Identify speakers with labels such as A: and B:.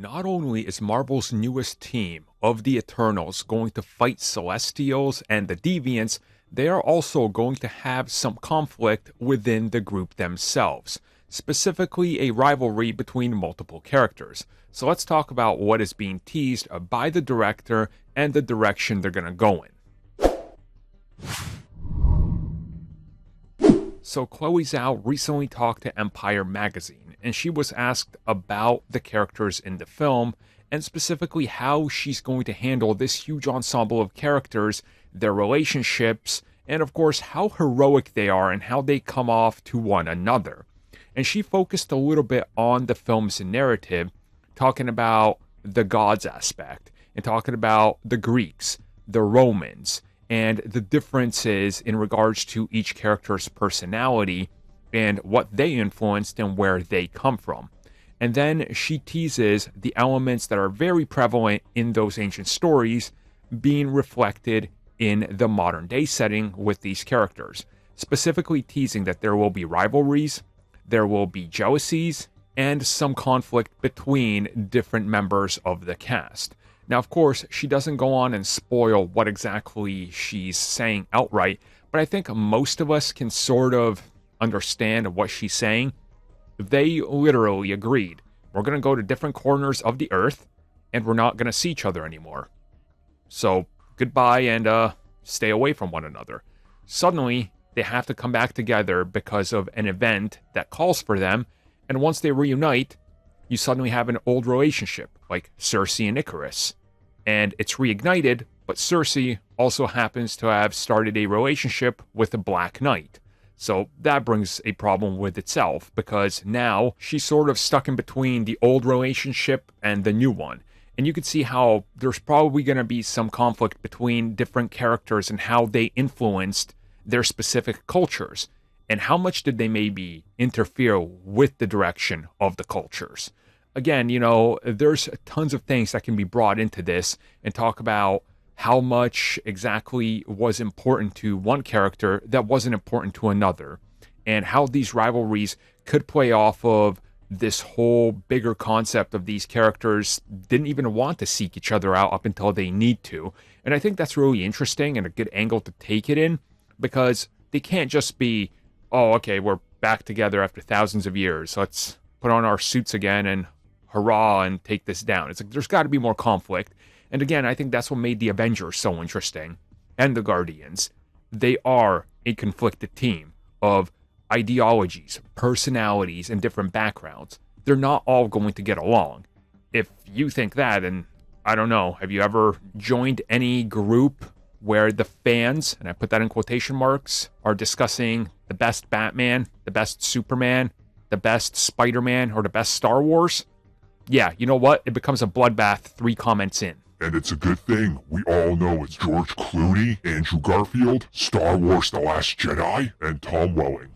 A: Not only is Marvel's newest team of the Eternals going to fight Celestials and the Deviants, they are also going to have some conflict within the group themselves, specifically a rivalry between multiple characters. So let's talk about what is being teased by the director and the direction they're going to go in. So Chloe Zhao recently talked to Empire magazine, and she was asked about the characters in the film, and specifically how she's going to handle this huge ensemble of characters, their relationships, and of course how heroic they are and how they come off to one another. And she focused a little bit on the film's narrative, talking about the gods aspect, and talking about the Greeks, the Romans, and the differences in regards to each character's personality and what they influenced and where they come from. And then she teases the elements that are very prevalent in those ancient stories being reflected in the modern day setting with these characters, specifically teasing that there will be rivalries, there will be jealousies, and some conflict between different members of the cast. Now, of course, she doesn't go on and spoil what exactly she's saying outright, but I think most of us can sort of understand what she's saying. They literally agreed, we're going to go to different corners of the earth, and we're not going to see each other anymore. So, goodbye and stay away from one another. Suddenly, they have to come back together because of an event that calls for them, and once they reunite, you suddenly have an old relationship, like Cersei and Icarus. And it's reignited, but Cersei also happens to have started a relationship with the Black Knight. So that brings a problem with itself, because now she's sort of stuck in between the old relationship and the new one. And you can see how there's probably going to be some conflict between different characters and how they influenced their specific cultures, and how much did they maybe interfere with the direction of the cultures. Again, there's tons of things that can be brought into this and talk about how much exactly was important to one character that wasn't important to another, and how these rivalries could play off of this whole bigger concept of these characters didn't even want to seek each other out up until they need to. And I think that's really interesting and a good angle to take it in, because they can't just be, oh, okay, we're back together after thousands of years, let's put on our suits again and hurrah and take this down. It's like there's got to be more conflict. And again, I think that's what made the Avengers so interesting, and the Guardians. They are a conflicted team of ideologies, personalities, and different backgrounds. They're not all going to get along. If you think that, and I don't know, have you ever joined any group where the fans, and I put that in quotation marks, are discussing the best Batman, the best Superman, the best Spider-Man, or the best Star Wars? Yeah, you know what? It becomes a bloodbath 3 comments in.
B: And it's a good thing. We all know it's George Clooney, Andrew Garfield, Star Wars The Last Jedi, and Tom Welling.